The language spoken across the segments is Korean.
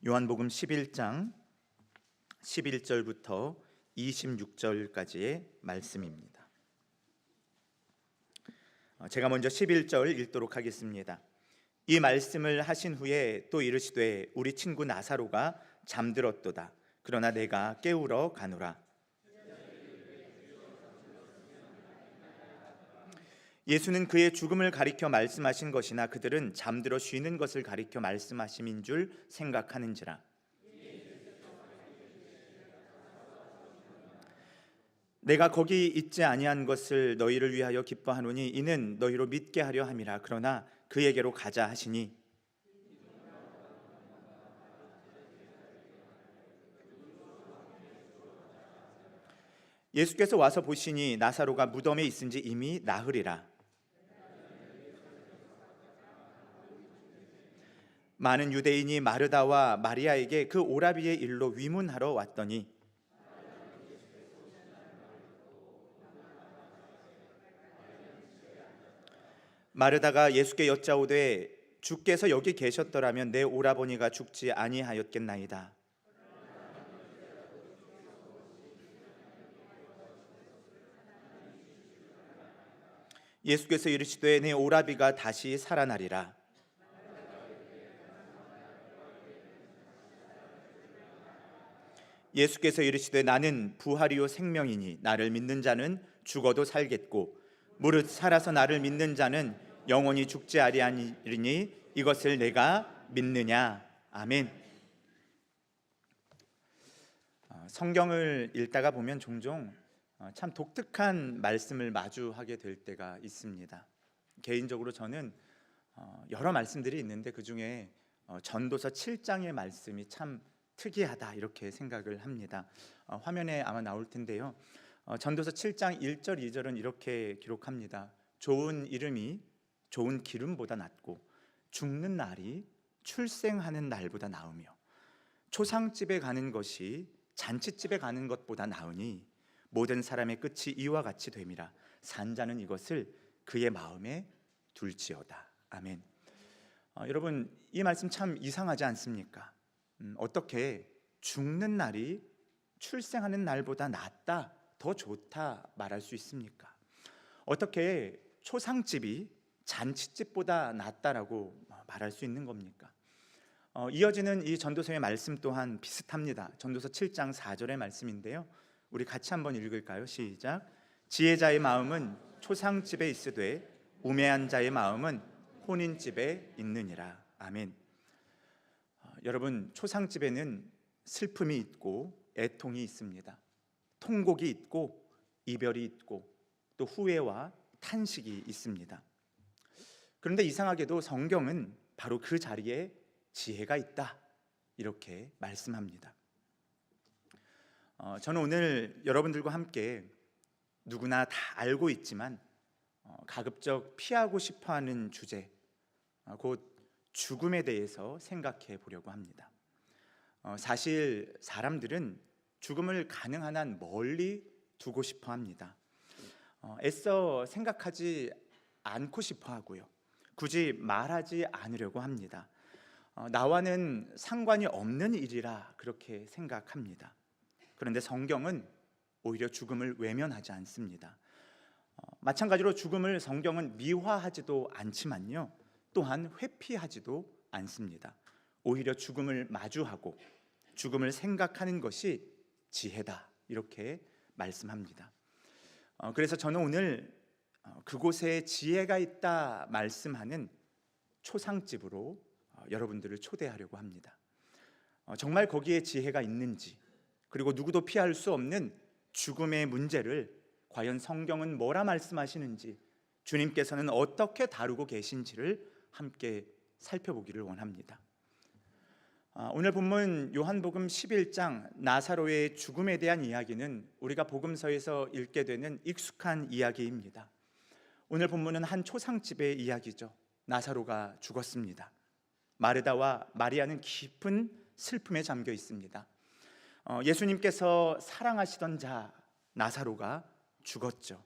요한복음 11장 11절부터 26절까지의 말씀입니다. 제가 먼저 11절 읽도록 하겠습니다. 이 말씀을 하신 후에 또 이르시되 우리 친구 나사로가 잠들었도다. 그러나 내가 깨우러 가노라. 예수는 그의 죽음을 가리켜 말씀하신 것이나 그들은 잠들어 쉬는 것을 가리켜 말씀하심인 줄 생각하는지라. 내가 거기 있지 아니한 것을 너희를 위하여 기뻐하노니 이는 너희로 믿게 하려 함이라. 그러나 그에게로 가자 하시니 예수께서 와서 보시니 나사로가 무덤에 있은지 이미 나흘이라. 많은 유대인이 마르다와 마리아에게 그 오라비의 일로 위문하러 왔더니 마르다가 예수께 여짜오되 주께서 여기 계셨더라면 내 오라버니가 죽지 아니하였겠나이다. 예수께서 이르시되 내 오라비가 다시 살아나리라. 예수께서 이르시되 나는 부활이요 생명이니 나를 믿는 자는 죽어도 살겠고 무릇 살아서 나를 믿는 자는 영원히 죽지 아니하리니 이것을 내가 믿느냐. 아멘. 성경을 읽다가 보면 종종 참 독특한 말씀을 마주하게 될 때가 있습니다. 개인적으로 저는 여러 말씀들이 있는데 그 중에 전도서 7장의 말씀이 참 특이하다 이렇게 생각을 합니다. 화면에 아마 나올 텐데요. 전도서 7장 1절 2절은 이렇게 기록합니다. 좋은 이름이 좋은 기름보다 낫고 죽는 날이 출생하는 날보다 나으며 초상집에 가는 것이 잔치집에 가는 것보다 나으니 모든 사람의 끝이 이와 같이 됨이라. 산자는 이것을 그의 마음에 둘지어다. 아멘. 여러분, 이 말씀 참 이상하지 않습니까? 어떻게 죽는 날이 출생하는 날보다 낫다, 더 좋다 말할 수 있습니까? 어떻게 초상집이 잔치집보다 낫다라고 말할 수 있는 겁니까? 이어지는 이 전도서의 말씀 또한 비슷합니다. 전도서 7장 4절의 말씀인데요. 우리 같이 한번 읽을까요? 시작. 지혜자의 마음은 초상집에 있으되 우매한 자의 마음은 혼인집에 있느니라. 아멘. 여러분, 초상집에는 슬픔이 있고 애통이 있습니다. 통곡이 있고 이별이 있고 또 후회와 탄식이 있습니다. 그런데 이상하게도 성경은 바로 그 자리에 지혜가 있다 이렇게 말씀합니다. 저는 오늘 여러분들과 함께 누구나 다 알고 있지만 가급적 피하고 싶어하는 주제, 곧 죽음에 대해서 생각해 보려고 합니다. 사실 사람들은 죽음을 가능한 한 멀리 두고 싶어 합니다. 애써 생각하지 않고 싶어 하고요. 굳이 말하지 않으려고 합니다. 나와는 상관이 없는 일이라 그렇게 생각합니다. 그런데 성경은 오히려 죽음을 외면하지 않습니다. 마찬가지로 죽음을 성경은 미화하지도 않지만요, 또한 회피하지도 않습니다. 오히려 죽음을 마주하고 죽음을 생각하는 것이 지혜다 이렇게 말씀합니다. 그래서 저는 오늘 그곳에 지혜가 있다 말씀하는 초상집으로 여러분들을 초대하려고 합니다. 정말 거기에 지혜가 있는지, 그리고 누구도 피할 수 없는 죽음의 문제를 과연 성경은 뭐라 말씀하시는지, 주님께서는 어떻게 다루고 계신지를 함께 살펴보기를 원합니다. 오늘 본문 요한복음 11장 나사로의 죽음에 대한 이야기는 우리가 복음서에서 읽게 되는 익숙한 이야기입니다. 오늘 본문은 한 초상집의 이야기죠. 나사로가 죽었습니다. 마르다와 마리아는 깊은 슬픔에 잠겨 있습니다. 예수님께서 사랑하시던 자 나사로가 죽었죠.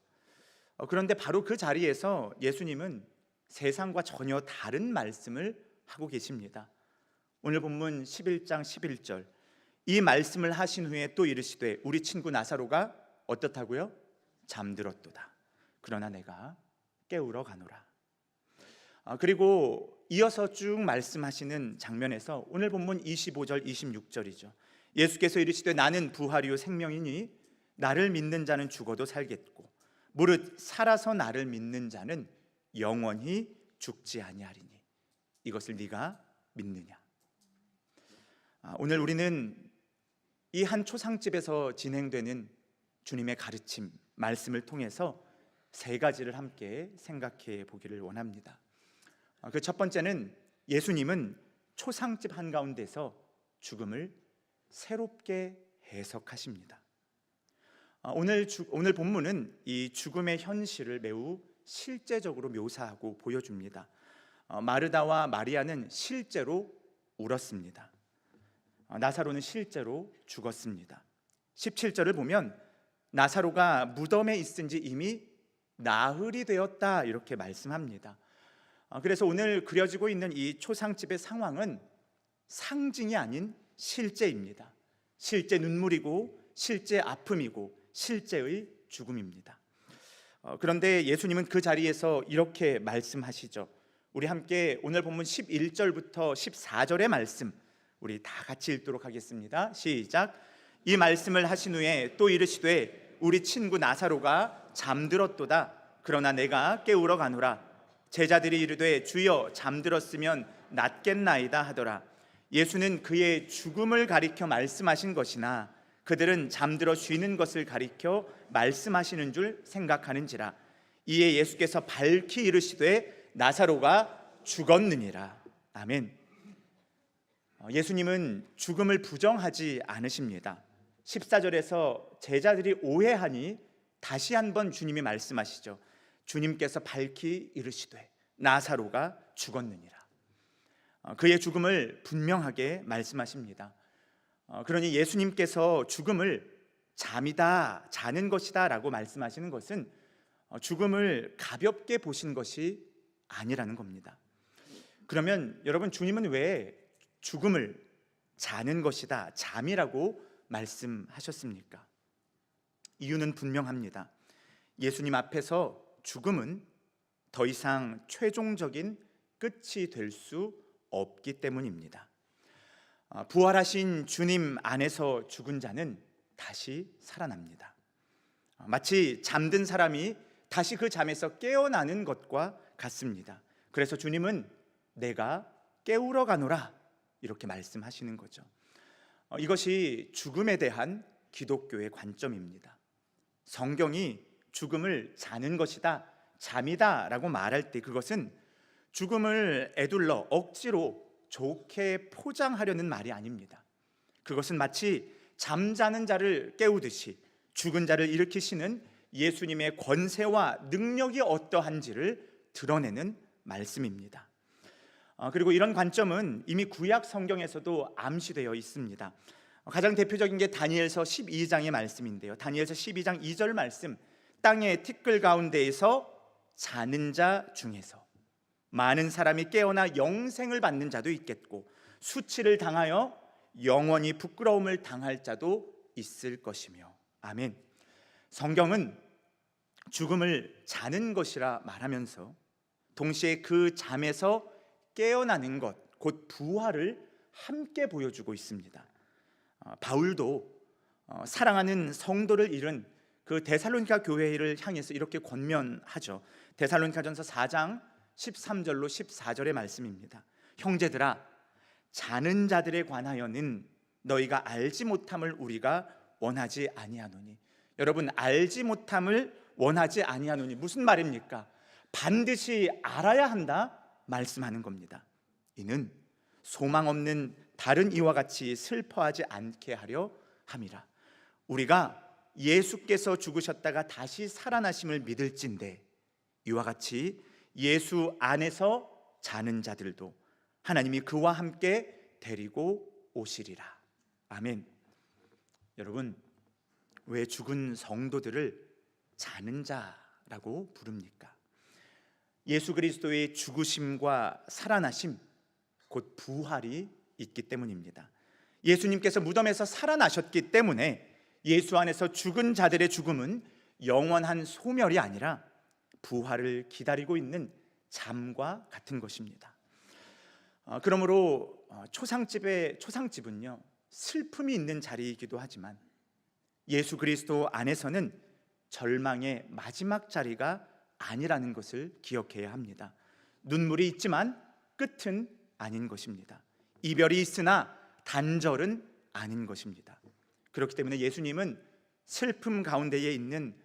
그런데 바로 그 자리에서 예수님은 세상과 전혀 다른 말씀을 하고 계십니다. 오늘 본문 11장 11절, 이 말씀을 하신 후에 또 이르시되 우리 친구 나사로가 어떻다고요? 잠들었도다. 그러나 내가 깨우러 가노라. 그리고 이어서 쭉 말씀하시는 장면에서 오늘 본문 25절 26절이죠. 예수께서 이르시되 나는 부활이요 생명이니 나를 믿는 자는 죽어도 살겠고 무릇 살아서 나를 믿는 자는 영원히 죽지 아니하리니 이것을 네가 믿느냐. 오늘 우리는 이 한 초상집에서 진행되는 주님의 가르침, 말씀을 통해서 세 가지를 함께 생각해 보기를 원합니다. 그 첫 번째는 예수님은 초상집 한가운데서 죽음을 새롭게 해석하십니다. 오늘 본문은 이 죽음의 현실을 매우 실제적으로 묘사하고 보여줍니다. 마르다와 마리아는 실제로 울었습니다. 나사로는 실제로 죽었습니다. 17절을 보면 나사로가 무덤에 있은 지 이미 나흘이 되었다 이렇게 말씀합니다. 그래서 오늘 그려지고 있는 이 초상집의 상황은 상징이 아닌 실제입니다. 실제 눈물이고 실제 아픔이고 실제의 죽음입니다. 그런데 예수님은 그 자리에서 이렇게 말씀하시죠. 우리 함께 오늘 본문 11절부터 14절의 말씀 우리 다 같이 읽도록 하겠습니다. 시작. 이 말씀을 하신 후에 또 이르시되 우리 친구 나사로가 잠들었도다. 그러나 내가 깨우러 가노라. 제자들이 이르되 주여 잠들었으면 낫겠나이다 하더라. 예수는 그의 죽음을 가리켜 말씀하신 것이나 그들은 잠들어 쉬는 것을 가리켜 말씀하시는 줄 생각하는지라. 이에 예수께서 밝히 이르시되 나사로가 죽었느니라. 아멘. 예수님은 죽음을 부정하지 않으십니다. 14절에서 제자들이 오해하니 다시 한번 주님이 말씀하시죠. 주님께서 밝히 이르시되 나사로가 죽었느니라. 그의 죽음을 분명하게 말씀하십니다. 그러니 예수님께서 죽음을 잠이다, 자는 것이다 라고 말씀하시는 것은 죽음을 가볍게 보신 것이 아니라는 겁니다. 그러면 여러분, 주님은 왜 죽음을 자는 것이다, 잠이라고 말씀하셨습니까? 이유는 분명합니다. 예수님 앞에서 죽음은 더 이상 최종적인 끝이 될 수 없기 때문입니다. 부활하신 주님 안에서 죽은 자는 다시 살아납니다. 마치 잠든 사람이 다시 그 잠에서 깨어나는 것과 같습니다. 그래서 주님은 내가 깨우러 가노라 이렇게 말씀하시는 거죠. 이것이 죽음에 대한 기독교의 관점입니다. 성경이 죽음을 자는 것이다, 잠이다 라고 말할 때 그것은 죽음을 에둘러 억지로 좋게 포장하려는 말이 아닙니다. 그것은 마치 잠자는 자를 깨우듯이 죽은 자를 일으키시는 예수님의 권세와 능력이 어떠한지를 드러내는 말씀입니다. 그리고 이런 관점은 이미 구약 성경에서도 암시되어 있습니다. 가장 대표적인 게 다니엘서 12장의 말씀인데요. 다니엘서 12장 2절 말씀, 땅의 티끌 가운데에서 자는 자 중에서 많은 사람이 깨어나 영생을 받는 자도 있겠고 수치를 당하여 영원히 부끄러움을 당할 자도 있을 것이며. 아멘. 성경은 죽음을 자는 것이라 말하면서 동시에 그 잠에서 깨어나는 것, 곧 부활을 함께 보여주고 있습니다. 바울도 사랑하는 성도를 잃은 그 데살로니가 교회를 향해서 이렇게 권면하죠. 데살로니가전서 4장 13절로 14절의 말씀입니다. 형제들아, 자는 자들에 관하여는 너희가 알지 못함을 우리가 원하지 아니하노니. 여러분, 알지 못함을 원하지 아니하노니 무슨 말입니까? 반드시 알아야 한다 말씀하는 겁니다. 이는 소망 없는 다른 이와 같이 슬퍼하지 않게 하려 함이라. 우리가 예수께서 죽으셨다가 다시 살아나심을 믿을진대 이와 같이 예수 안에서 자는 자들도 하나님이 그와 함께 데리고 오시리라. 아멘. 여러분, 왜 죽은 성도들을 자는 자라고 부릅니까? 예수 그리스도의 죽으심과 살아나심, 곧 부활이 있기 때문입니다. 예수님께서 무덤에서 살아나셨기 때문에 예수 안에서 죽은 자들의 죽음은 영원한 소멸이 아니라 부활을 기다리고 있는 잠과 같은 것입니다. 그러므로 초상집은요, 슬픔이 있는 자리이기도 하지만 예수 그리스도 안에서는 절망의 마지막 자리가 아니라는 것을 기억해야 합니다. 눈물이 있지만 끝은 아닌 것입니다. 이별이 있으나 단절은 아닌 것입니다. 그렇기 때문에 예수님은 슬픔 가운데에 있는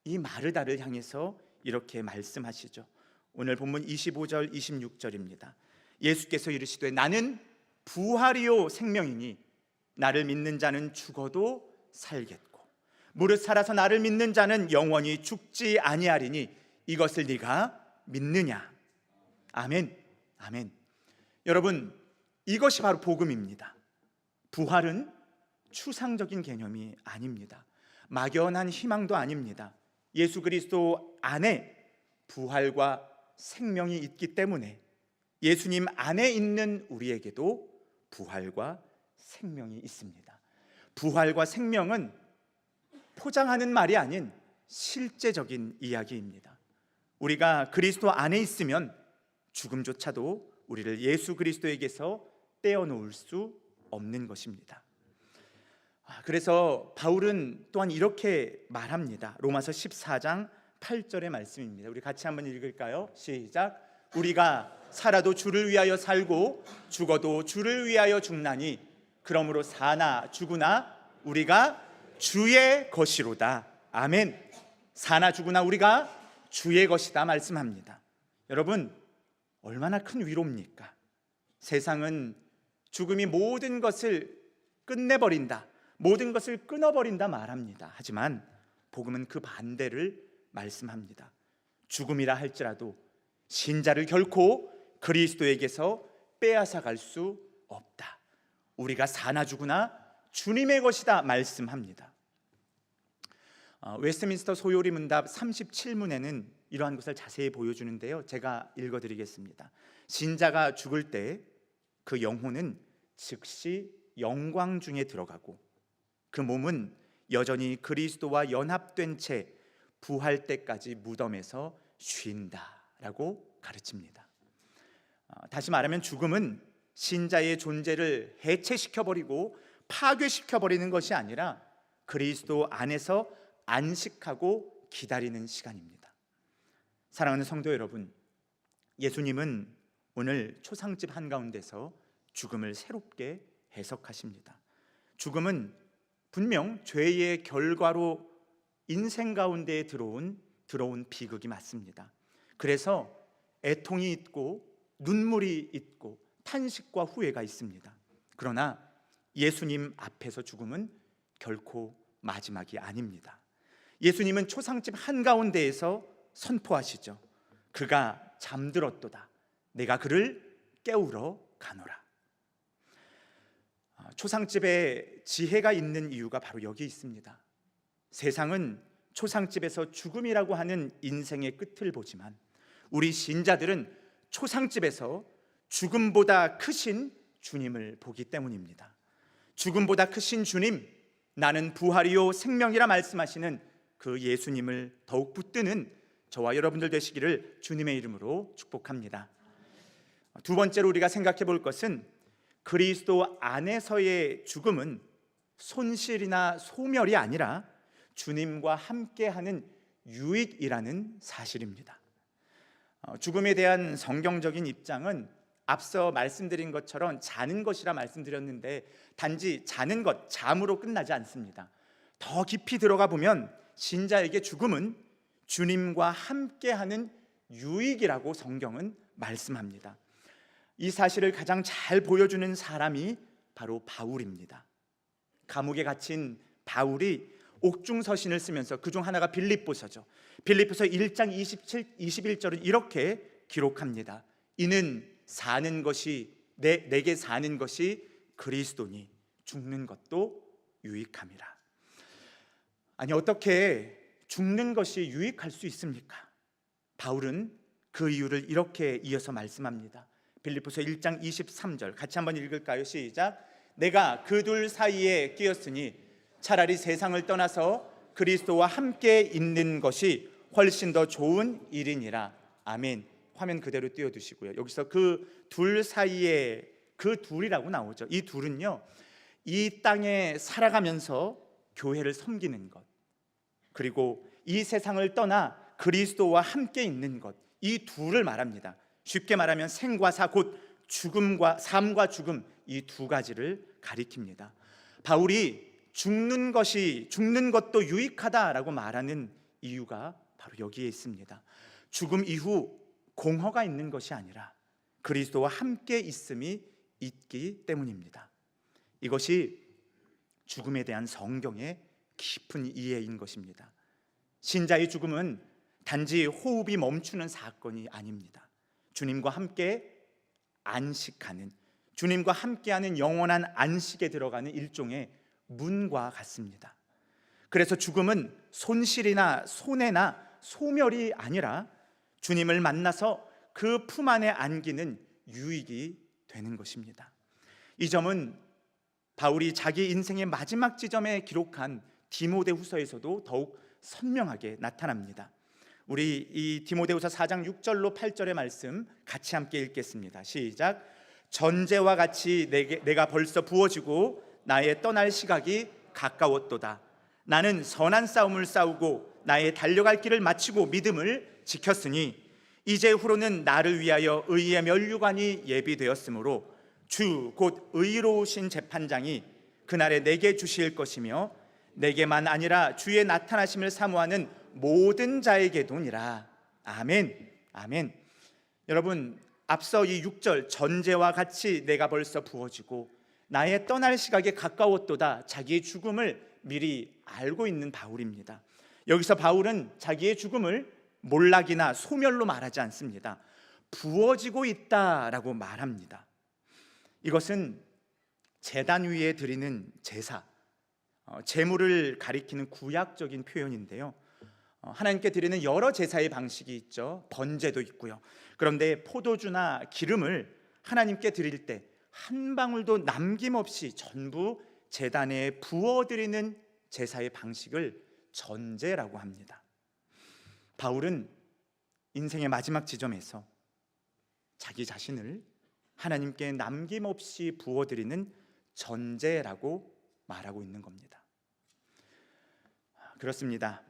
이 마르다를 향해서 이렇게 말씀하시죠. 오늘 본문 25절 26절입니다. 예수께서 이르시되 나는 부활이요 생명이니 나를 믿는 자는 죽어도 살겠고 무릇 살아서 나를 믿는 자는 영원히 죽지 아니하리니 이것을 네가 믿느냐. 아멘. 아멘. 여러분, 이것이 바로 복음입니다. 부활은 추상적인 개념이 아닙니다. 막연한 희망도 아닙니다. 예수 그리스도 안에 부활과 생명이 있기 때문에 예수님 안에 있는 우리에게도 부활과 생명이 있습니다. 부활과 생명은 포장하는 말이 아닌 실제적인 이야기입니다. 우리가 그리스도 안에 있으면 죽음조차도 우리를 예수 그리스도에게서 떼어놓을 수 없는 것입니다. 그래서 바울은 또한 이렇게 말합니다. 로마서 14장 8절의 말씀입니다. 우리 같이 한번 읽을까요? 시작. 우리가 살아도 주를 위하여 살고 죽어도 주를 위하여 죽나니 그러므로 사나 죽으나 우리가 주의 것이로다. 아멘. 사나 죽으나 우리가 주의 것이다 말씀합니다. 여러분, 얼마나 큰 위로입니까? 세상은 죽음이 모든 것을 끝내버린다, 모든 것을 끊어버린다 말합니다. 하지만 복음은 그 반대를 말씀합니다. 죽음이라 할지라도 신자를 결코 그리스도에게서 빼앗아갈 수 없다. 우리가 사나 죽으나 주님의 것이다 말씀합니다. 웨스트민스터 소요리 문답 37문에는 이러한 것을 자세히 보여주는데요, 제가 읽어드리겠습니다. 신자가 죽을 때 그 영혼은 즉시 영광 중에 들어가고 그 몸은 여전히 그리스도와 연합된 채 부활 때까지 무덤에서 쉰다라고 가르칩니다. 다시 말하면 죽음은 신자의 존재를 해체시켜버리고 파괴시켜버리는 것이 아니라 그리스도 안에서 안식하고 기다리는 시간입니다. 사랑하는 성도 여러분, 예수님은 오늘 초상집 한가운데서 죽음을 새롭게 해석하십니다. 죽음은 분명 죄의 결과로 인생 가운데에 들어온 비극이 맞습니다. 그래서 애통이 있고 눈물이 있고 탄식과 후회가 있습니다. 그러나 예수님 앞에서 죽음은 결코 마지막이 아닙니다. 예수님은 초상집 한가운데에서 선포하시죠. 그가 잠들었도다. 내가 그를 깨우러 가노라. 초상집에 지혜가 있는 이유가 바로 여기 있습니다. 세상은 초상집에서 죽음이라고 하는 인생의 끝을 보지만 우리 신자들은 초상집에서 죽음보다 크신 주님을 보기 때문입니다. 죽음보다 크신 주님, 나는 부활이요 생명이라 말씀하시는 그 예수님을 더욱 붙드는 저와 여러분들 되시기를 주님의 이름으로 축복합니다. 두 번째로 우리가 생각해 볼 것은 그리스도 안에서의 죽음은 손실이나 소멸이 아니라 주님과 함께하는 유익이라는 사실입니다. 죽음에 대한 성경적인 입장은 앞서 말씀드린 것처럼 자는 것이라 말씀드렸는데 단지 자는 것, 잠으로 끝나지 않습니다. 더 깊이 들어가 보면 신자에게 죽음은 주님과 함께하는 유익이라고 성경은 말씀합니다. 이 사실을 가장 잘 보여주는 사람이 바로 바울입니다. 감옥에 갇힌 바울이 옥중서신을 쓰면서 그중 하나가 빌립보서죠. 빌립보서 1장 21절은 이렇게 기록합니다. 이는 사는 것이 내게 사는 것이 그리스도니 죽는 것도 유익함이라. 아니, 어떻게 죽는 것이 유익할 수 있습니까? 바울은 그 이유를 이렇게 이어서 말씀합니다. 빌립보서 1장 23절 같이 한번 읽을까요? 시작. 내가 그 둘 사이에 끼었으니 차라리 세상을 떠나서 그리스도와 함께 있는 것이 훨씬 더 좋은 일이니라. 아멘. 화면 그대로 띄워두시고요. 여기서 그 둘 사이에, 그 둘이라고 나오죠. 이 둘은요, 이 땅에 살아가면서 교회를 섬기는 것, 그리고 이 세상을 떠나 그리스도와 함께 있는 것, 이 둘을 말합니다. 쉽게 말하면 생과 사, 곧 죽음과 삶과 죽음, 이 두 가지를 가리킵니다. 바울이 죽는 것도 유익하다라고 말하는 이유가 바로 여기에 있습니다. 죽음 이후 공허가 있는 것이 아니라 그리스도와 함께 있음이 있기 때문입니다. 이것이 죽음에 대한 성경의 깊은 이해인 것입니다. 신자의 죽음은 단지 호흡이 멈추는 사건이 아닙니다. 주님과 함께 안식하는, 주님과 함께하는 영원한 안식에 들어가는 일종의 문과 같습니다. 그래서 죽음은 손실이나 손해나 소멸이 아니라 주님을 만나서 그 품 안에 안기는 유익이 되는 것입니다. 이 점은 바울이 자기 인생의 마지막 지점에 기록한 디모데후서에서도 더욱 선명하게 나타납니다. 우리 이 디모데후서 4장 6절로 8절의 말씀 같이 함께 읽겠습니다. 시작. 전제와 같이 내가 벌써 부어지고 나의 떠날 시각이 가까웠도다. 나는 선한 싸움을 싸우고 나의 달려갈 길을 마치고 믿음을 지켰으니 이제 후로는 나를 위하여 의의 면류관이 예비되었으므로 주 곧 의로우신 재판장이 그날에 내게 주실 것이며 내게만 아니라 주의 나타나심을 사모하는 모든 자에게도니라. 아멘. 아멘. 여러분, 앞서 이 6절 전제와 같이 내가 벌써 부어지고 나의 떠날 시각에 가까웠도다, 자기의 죽음을 미리 알고 있는 바울입니다. 여기서 바울은 자기의 죽음을 몰락이나 소멸로 말하지 않습니다. 부어지고 있다라고 말합니다. 이것은 제단 위에 드리는 제사, 제물을 가리키는 구약적인 표현인데요. 하나님께 드리는 여러 제사의 방식이 있죠. 번제도 있고요. 그런데 포도주나 기름을 하나님께 드릴 때 한 방울도 남김없이 전부 제단에 부어드리는 제사의 방식을 전제라고 합니다. 바울은 인생의 마지막 지점에서 자기 자신을 하나님께 남김없이 부어드리는 전제라고 말하고 있는 겁니다. 그렇습니다.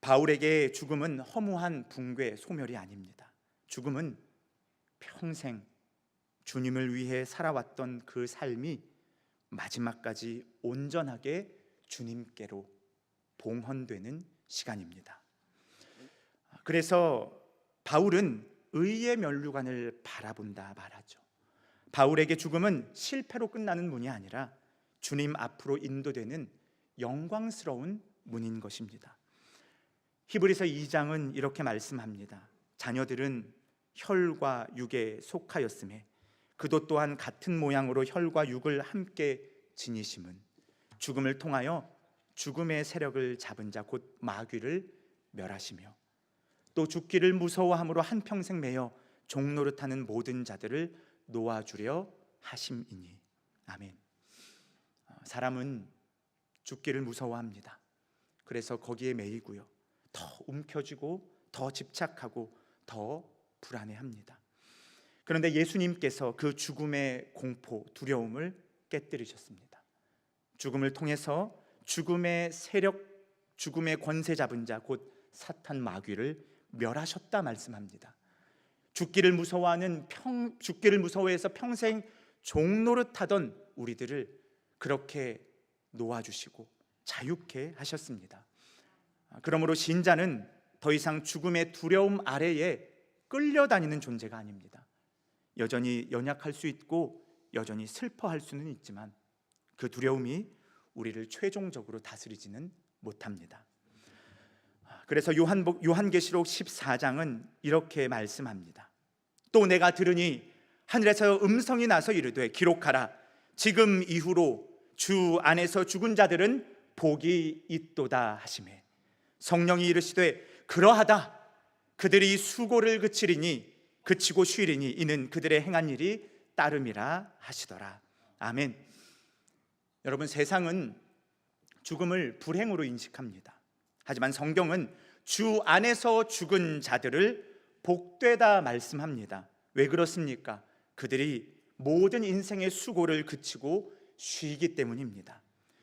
바울에게 죽음은 허무한 붕괴, 소멸이 아닙니다. 죽음은 평생 주님을 위해 살아왔던 그 삶이 마지막까지 온전하게 주님께로 봉헌되는 시간입니다. 그래서 바울은 의의 면류관을 바라본다 말하죠. 바울에게 죽음은 실패로 끝나는 문이 아니라 주님 앞으로 인도되는 영광스러운 문인 것입니다. 히브리서 2장은 이렇게 말씀합니다. 자녀들은 혈과 육에 속하였음에 그도 또한 같은 모양으로 혈과 육을 함께 지니심은 죽음을 통하여 죽음의 세력을 잡은 자 곧 마귀를 멸하시며 또 죽기를 무서워함으로 한평생 매여 종노릇하는 모든 자들을 놓아주려 하심이니. 아멘. 사람은 죽기를 무서워합니다. 그래서 거기에 매이고요, 더 움켜쥐고 더 집착하고 더 불안해합니다. 그런데 예수님께서 그 죽음의 공포, 두려움을 깨뜨리셨습니다. 죽음을 통해서 죽음의 세력, 죽음의 권세 잡은 자 곧 사탄 마귀를 멸하셨다 말씀합니다. 죽기를 무서워해서 평생 종노릇하던 우리들을 그렇게 놓아주시고 자유케 하셨습니다. 그러므로 신자는 더 이상 죽음의 두려움 아래에 끌려다니는 존재가 아닙니다. 여전히 연약할 수 있고 여전히 슬퍼할 수는 있지만 그 두려움이 우리를 최종적으로 다스리지는 못합니다. 그래서 요한계시록 14장은 이렇게 말씀합니다. 또 내가 들으니 하늘에서 음성이 나서 이르되 기록하라. 지금 이후로 주 안에서 죽은 자들은 복이 있도다 하시매 성령이 이르시되 그러하다. 그들이 수고를 그치리니 그치고 쉬리니 이는 그들의 행한 일이 따름이라 하시더라. 아멘. 여러분, 세상은 죽음을 불행으로 인식합니다. 하지만 성경은 주 안에서 죽은 자들을 복되다 말씀합니다. 왜 그렇습니까? 그들이 모든 인생의 수고를 그치고 쉬기 때문입니다.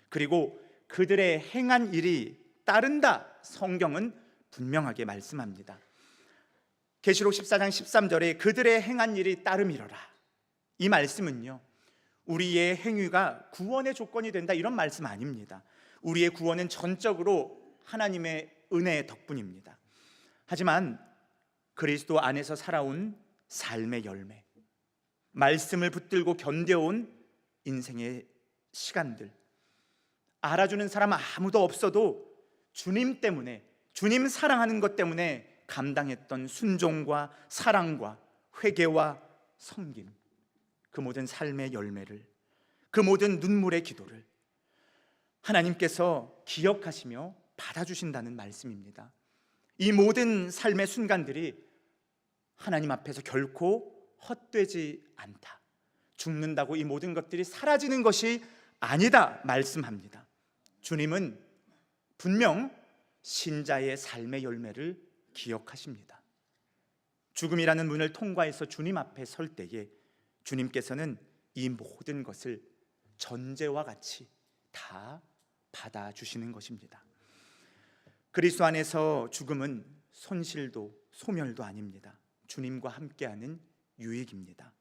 그리고 그들의 행한 일이 따른다, 성경은 분명하게 말씀합니다. 계시록 14장 13절에 그들의 행한 일이 따름이로라, 이 말씀은요, 우리의 행위가 구원의 조건이 된다, 이런 말씀 아닙니다. 우리의 구원은 전적으로 하나님의 은혜의 덕분입니다. 하지만 그리스도 안에서 살아온 삶의 열매, 말씀을 붙들고 견뎌온 인생의 시간들, 알아주는 사람 아무도 없어도 주님 때문에, 주님 사랑하는 것 때문에 감당했던 순종과 사랑과 회개와 섬김, 그 모든 삶의 열매를, 그 모든 눈물의 기도를 하나님께서 기억하시며 받아주신다는 말씀입니다. 이 모든 삶의 순간들이 하나님 앞에서 결코 헛되지 않다, 죽는다고 이 모든 것들이 사라지는 것이 아니다 말씀합니다. 주님은 분명 신자의 삶의 열매를 기억하십니다. 죽음이라는 문을 통과해서 주님 앞에 설 때에 주님께서는 이 모든 것을 전제와 같이 다 받아주시는 것입니다. 그리스도 안에서 죽음은 손실도 소멸도 아닙니다. 주님과 함께하는 유익입니다.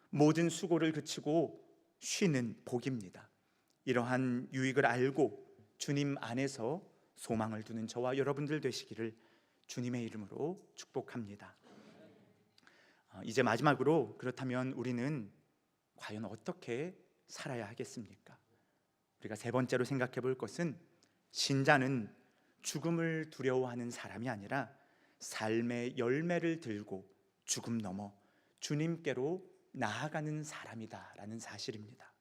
모든 수고를 그치고 쉬는 복입니다. 이러한 유익을 알고 주님 안에서 소망을 두는 저와 여러분들 되시기를 주님의 이름으로 축복합니다. 이제 마지막으로, 그렇다면 우리는 과연 어떻게 살아야 하겠습니까? 우리가 세 번째로 생각해 볼 것은, 신자는 죽음을 두려워하는 사람이 아니라 삶의 열매를 들고 죽음 넘어 주님께로 나아가는 사람이다라는 사실입니다.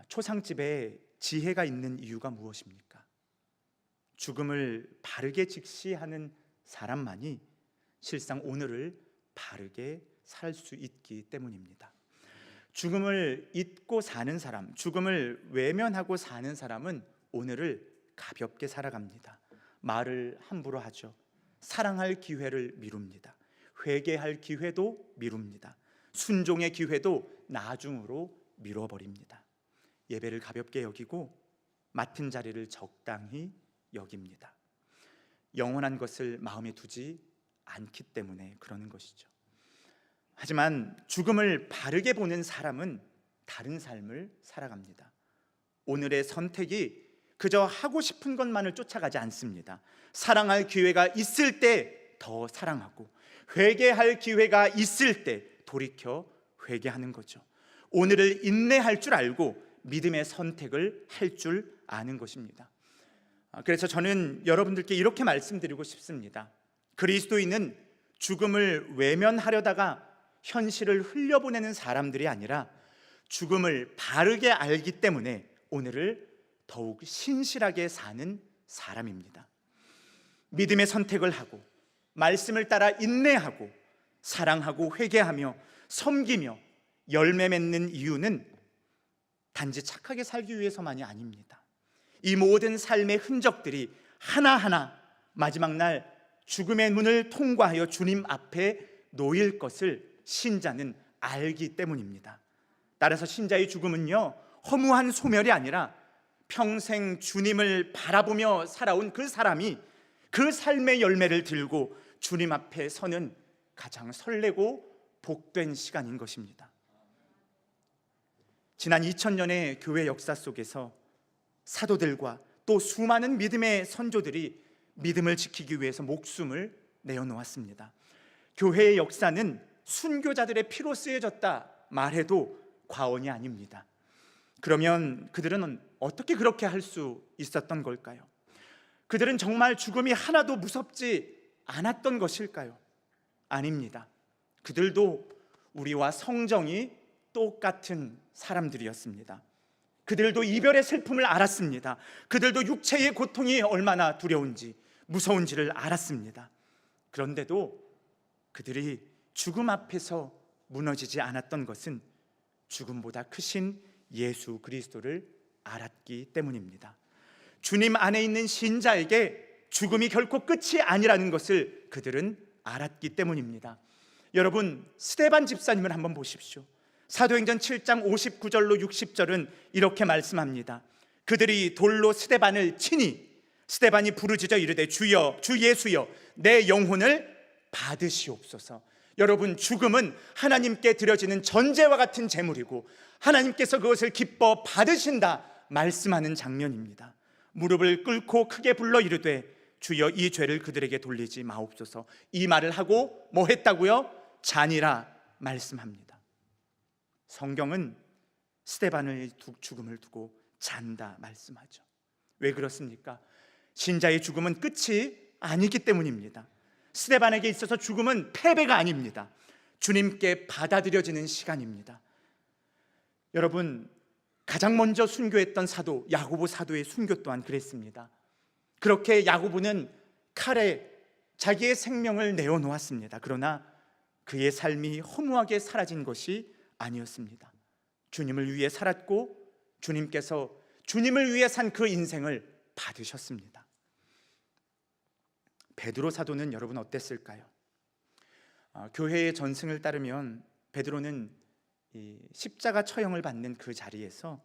초상집에 지혜가 있는 이유가 무엇입니까? 죽음을 바르게 직시하는 사람만이 실상 오늘을 바르게 살 수 있기 때문입니다. 죽음을 잊고 사는 사람, 죽음을 외면하고 사는 사람은 오늘을 가볍게 살아갑니다. 말을 함부로 하죠. 사랑할 기회를 미룹니다. 회개할 기회도 미룹니다. 순종의 기회도 나중으로 미뤄버립니다. 예배를 가볍게 여기고 맡은 자리를 적당히 여깁니다. 영원한 것을 마음에 두지 않기 때문에 그러는 것이죠. 하지만 죽음을 바르게 보는 사람은 다른 삶을 살아갑니다. 오늘의 선택이 그저 하고 싶은 것만을 쫓아가지 않습니다. 사랑할 기회가 있을 때 더 사랑하고, 회개할 기회가 있을 때 돌이켜 회개하는 거죠. 오늘을 인내할 줄 알고 믿음의 선택을 할 줄 아는 것입니다. 그래서 저는 여러분들께 이렇게 말씀드리고 싶습니다. 그리스도인은 죽음을 외면하려다가 현실을 흘려보내는 사람들이 아니라 죽음을 바르게 알기 때문에 오늘을 더욱 신실하게 사는 사람입니다. 믿음의 선택을 하고 말씀을 따라 인내하고 사랑하고 회개하며 섬기며 열매 맺는 이유는 단지 착하게 살기 위해서만이 아닙니다. 이 모든 삶의 흔적들이 하나하나 마지막 날 죽음의 문을 통과하여 주님 앞에 놓일 것을 신자는 알기 때문입니다. 따라서 신자의 죽음은요, 허무한 소멸이 아니라 평생 주님을 바라보며 살아온 그 사람이 그 삶의 열매를 들고 주님 앞에 서는 가장 설레고 복된 시간인 것입니다. 지난 2000년의 교회 역사 속에서 사도들과 또 수많은 믿음의 선조들이 믿음을 지키기 위해서 목숨을 내어놓았습니다. 교회의 역사는 순교자들의 피로 쓰여졌다 말해도 과언이 아닙니다. 그러면 그들은 어떻게 그렇게 할 수 있었던 걸까요? 그들은 정말 죽음이 하나도 무섭지 않았던 것일까요? 아닙니다. 그들도 우리와 성정이 똑같은 사람들이었습니다. 그들도 이별의 슬픔을 알았습니다. 그들도 육체의 고통이 얼마나 두려운지 무서운지를 알았습니다. 그런데도 그들이 죽음 앞에서 무너지지 않았던 것은 죽음보다 크신 예수 그리스도를 알았기 때문입니다. 주님 안에 있는 신자에게 죽음이 결코 끝이 아니라는 것을 그들은 알았기 때문입니다. 여러분, 스데반 집사님을 한번 보십시오. 사도행전 7장 59절로 60절은 이렇게 말씀합니다. 그들이 돌로 스데반을 치니 스데반이 부르짖어 이르되 주여 주 예수여 내 영혼을 받으시옵소서. 여러분, 죽음은 하나님께 드려지는 전제와 같은 제물이고 하나님께서 그것을 기뻐 받으신다 말씀하는 장면입니다. 무릎을 꿇고 크게 불러 이르되 주여 이 죄를 그들에게 돌리지 마옵소서. 이 말을 하고 뭐 했다고요? 잔이라 말씀합니다. 성경은 스데반의 죽음을 두고 잔다 말씀하죠. 왜 그렇습니까? 신자의 죽음은 끝이 아니기 때문입니다. 스데반에게 있어서 죽음은 패배가 아닙니다. 주님께 받아들여지는 시간입니다. 여러분, 가장 먼저 순교했던 사도 야고보 사도의 순교 또한 그랬습니다. 그렇게 야고보는 칼에 자기의 생명을 내어놓았습니다. 그러나 그의 삶이 허무하게 사라진 것이 아니었습니다. 주님을 위해 살았고 주님께서 주님을 위해 산 그 인생을 받으셨습니다. 베드로 사도는 여러분 어땠을까요? 교회의 전승을 따르면 베드로는 이 십자가 처형을 받는 그 자리에서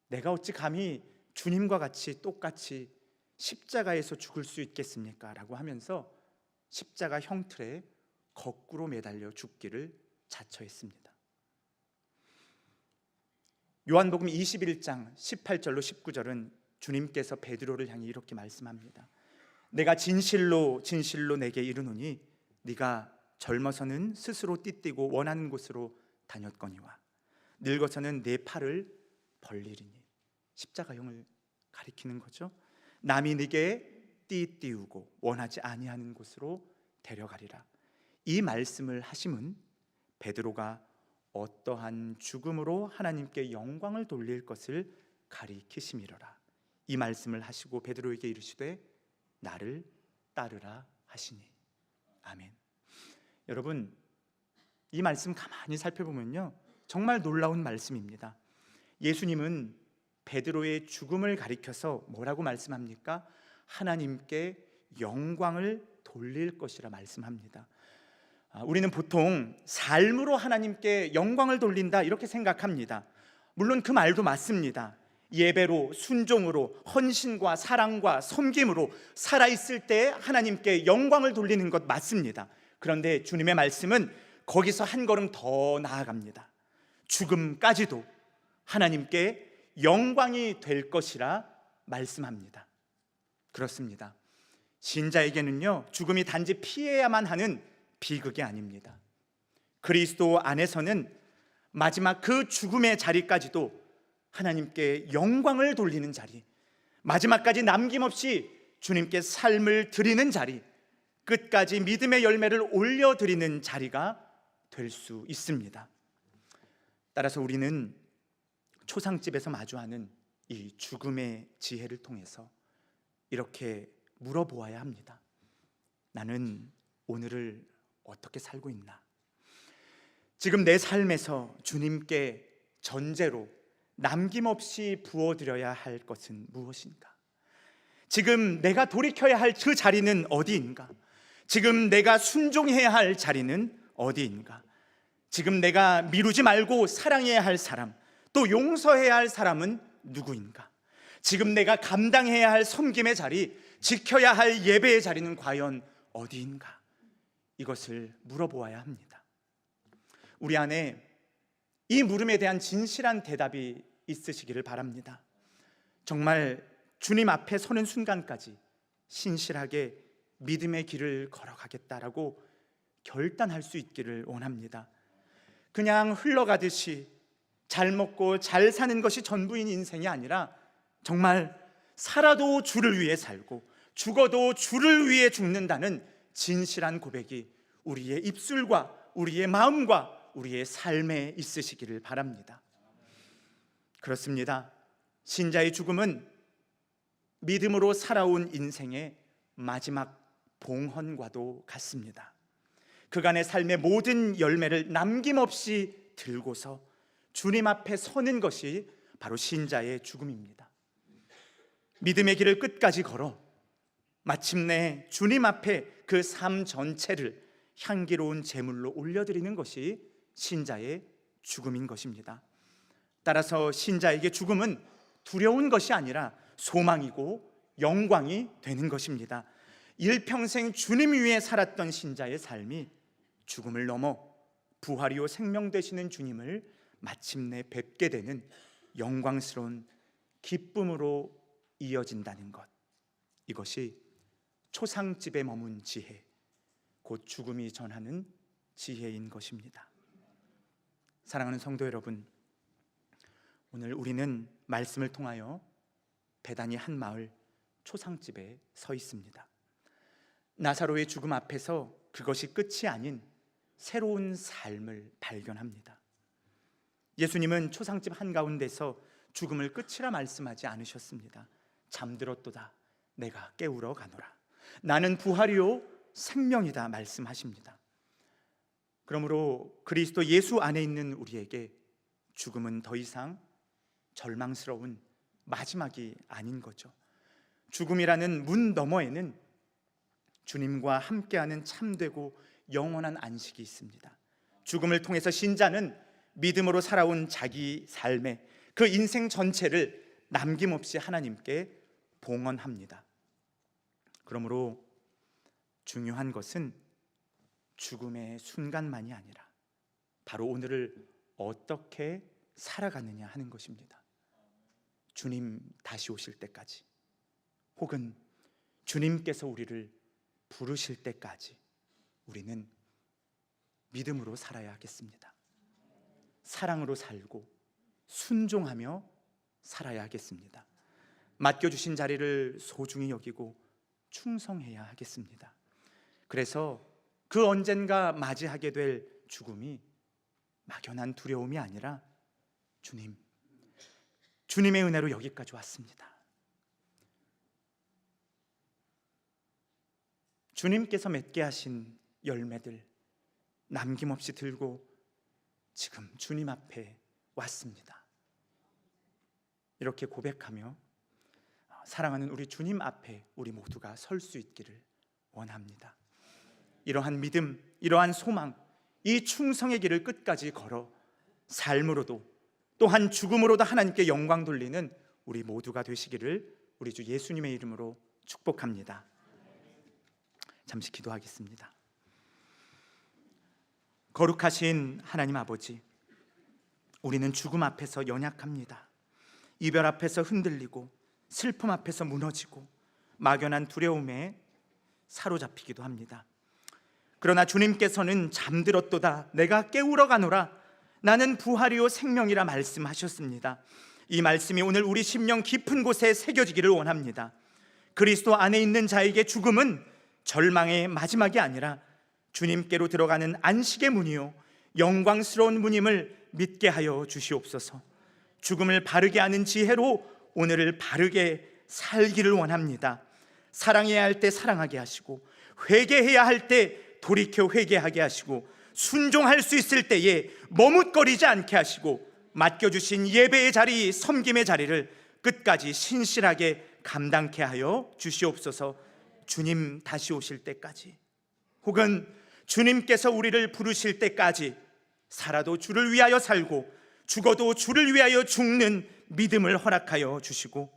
내가 어찌 감히 주님과 같이 똑같이 십자가에서 죽을 수 있겠습니까? 라고 하면서 십자가 형틀에 거꾸로 매달려 죽기를 자처했습니다. 요한복음 21장 18절로 19절은 주님께서 베드로를 향해 이렇게 말씀합니다. 내가 진실로 진실로 내게 이르노니 네가 젊어서는 스스로 띠띠고 원하는 곳으로 다녔거니와 늙어서는 내 팔을 벌리리니. 십자가형을 가리키는 거죠. 남이 네게 띠띠우고 원하지 아니하는 곳으로 데려가리라. 이 말씀을 하심은 베드로가 어떠한 죽음으로 하나님께 영광을 돌릴 것을 가리키심이로라. 이 말씀을 하시고 베드로에게 이르시되 나를 따르라 하시니. 아멘. 여러분, 이 말씀 가만히 살펴보면요, 정말 놀라운 말씀입니다. 예수님은 베드로의 죽음을 가리켜서 뭐라고 말씀합니까? 하나님께 영광을 돌릴 것이라 말씀합니다. 우리는 보통 삶으로 하나님께 영광을 돌린다 이렇게 생각합니다. 물론 그 말도 맞습니다. 예배로, 순종으로, 헌신과 사랑과 섬김으로 살아있을 때 하나님께 영광을 돌리는 것 맞습니다. 그런데 주님의 말씀은 거기서 한 걸음 더 나아갑니다. 죽음까지도 하나님께 영광이 될 것이라 말씀합니다. 그렇습니다. 신자에게는요, 죽음이 단지 피해야만 하는 비극이 아닙니다. 그리스도 안에서는 마지막 그 죽음의 자리까지도 하나님께 영광을 돌리는 자리, 마지막까지 남김없이 주님께 삶을 드리는 자리, 끝까지 믿음의 열매를 올려드리는 자리가 될 수 있습니다. 따라서 우리는 초상집에서 마주하는 이 죽음의 지혜를 통해서 이렇게 물어보아야 합니다. 나는 오늘을 어떻게 살고 있나? 지금 내 삶에서 주님께 전제로 남김없이 부어드려야 할 것은 무엇인가? 지금 내가 돌이켜야 할 그 자리는 어디인가? 지금 내가 순종해야 할 자리는 어디인가? 지금 내가 미루지 말고 사랑해야 할 사람, 또 용서해야 할 사람은 누구인가? 지금 내가 감당해야 할 섬김의 자리, 지켜야 할 예배의 자리는 과연 어디인가? 이것을 물어보아야 합니다. 우리 안에 이 물음에 대한 진실한 대답이 있으시기를 바랍니다. 정말 주님 앞에 서는 순간까지 신실하게 믿음의 길을 걸어가겠다라고 결단할 수 있기를 원합니다. 그냥 흘러가듯이 잘 먹고 잘 사는 것이 전부인 인생이 아니라 정말 살아도 주를 위해 살고 죽어도 주를 위해 죽는다는 진실한 고백이 우리의 입술과 우리의 마음과 우리의 삶에 있으시기를 바랍니다. 그렇습니다. 신자의 죽음은 믿음으로 살아온 인생의 마지막 봉헌과도 같습니다. 그간의 삶의 모든 열매를 남김없이 들고서 주님 앞에 서는 것이 바로 신자의 죽음입니다. 믿음의 길을 끝까지 걸어 마침내 주님 앞에 그 삶 전체를 향기로운 제물로 올려드리는 것이 신자의 죽음인 것입니다. 따라서 신자에게 죽음은 두려운 것이 아니라 소망이고 영광이 되는 것입니다. 일평생 주님 위에 살았던 신자의 삶이 죽음을 넘어 부활이요 생명 되시는 주님을 마침내 뵙게 되는 영광스러운 기쁨으로 이어진다는 것, 이것이 초상집에 머문 지혜, 곧 죽음이 전하는 지혜인 것입니다. 사랑하는 성도 여러분, 오늘 우리는 말씀을 통하여 베다니 한 마을 초상집에 서 있습니다. 나사로의 죽음 앞에서 그것이 끝이 아닌 새로운 삶을 발견합니다. 예수님은 초상집 한가운데서 죽음을 끝이라 말씀하지 않으셨습니다. 잠들었도다 내가 깨우러 가노라. 나는 부활이요 생명이다 말씀하십니다. 그러므로 그리스도 예수 안에 있는 우리에게 죽음은 더 이상 절망스러운 마지막이 아닌 거죠. 죽음이라는 문 너머에는 주님과 함께하는 참되고 영원한 안식이 있습니다. 죽음을 통해서 신자는 믿음으로 살아온 자기 삶의 그 인생 전체를 남김없이 하나님께 봉헌합니다. 그러므로 중요한 것은 죽음의 순간만이 아니라 바로 오늘을 어떻게 살아가느냐 하는 것입니다. 주님 다시 오실 때까지, 혹은 주님께서 우리를 부르실 때까지 우리는 믿음으로 살아야 하겠습니다. 사랑으로 살고 순종하며 살아야 하겠습니다. 맡겨주신 자리를 소중히 여기고 충성해야 하겠습니다. 그래서 그 언젠가 맞이하게 될 죽음이 막연한 두려움이 아니라 주님의 은혜로 여기까지 왔습니다. 주님께서 맺게 하신 열매들 남김없이 들고 지금 주님 앞에 왔습니다. 이렇게 고백하며 사랑하는 우리 주님 앞에 우리 모두가 설 수 있기를 원합니다. 이러한 믿음, 이러한 소망, 이 충성의 길을 끝까지 걸어 삶으로도 또한 죽음으로도 하나님께 영광 돌리는 우리 모두가 되시기를 우리 주 예수님의 이름으로 축복합니다. 잠시 기도하겠습니다. 거룩하신 하나님 아버지, 우리는 죽음 앞에서 연약합니다. 이별 앞에서 흔들리고 슬픔 앞에서 무너지고 막연한 두려움에 사로잡히기도 합니다. 그러나 주님께서는 잠들었도다 내가 깨우러 가노라. 나는 부활이요 생명이라 말씀하셨습니다. 이 말씀이 오늘 우리 심령 깊은 곳에 새겨지기를 원합니다. 그리스도 안에 있는 자에게 죽음은 절망의 마지막이 아니라 주님께로 들어가는 안식의 문이요 영광스러운 문임을 믿게 하여 주시옵소서. 죽음을 바르게 하는 지혜로 오늘을 바르게 살기를 원합니다. 사랑해야 할 때 사랑하게 하시고, 회개해야 할 때 돌이켜 회개하게 하시고, 순종할 수 있을 때에 머뭇거리지 않게 하시고, 맡겨주신 예배의 자리, 섬김의 자리를 끝까지 신실하게 감당케 하여 주시옵소서. 주님 다시 오실 때까지, 혹은 주님께서 우리를 부르실 때까지 살아도 주를 위하여 살고 죽어도 주를 위하여 죽는 믿음을 허락하여 주시고,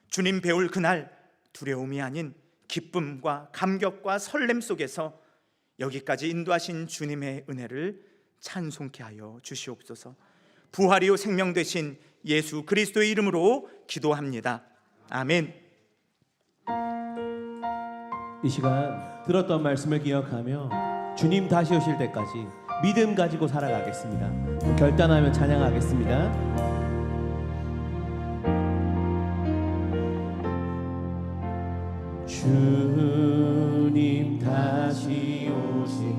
주님 배울 그날 두려움이 아닌 기쁨과 감격과 설렘 속에서 여기까지 인도하신 주님의 은혜를 찬송케 하여 주시옵소서. 부활이요 생명 되신 예수 그리스도의 이름으로 기도합니다. 아멘. 이 시간 들었던 말씀을 기억하며 주님 다시 오실 때까지 믿음 가지고 살아가겠습니다. 결단하며 찬양하겠습니다. 주님 다시 오실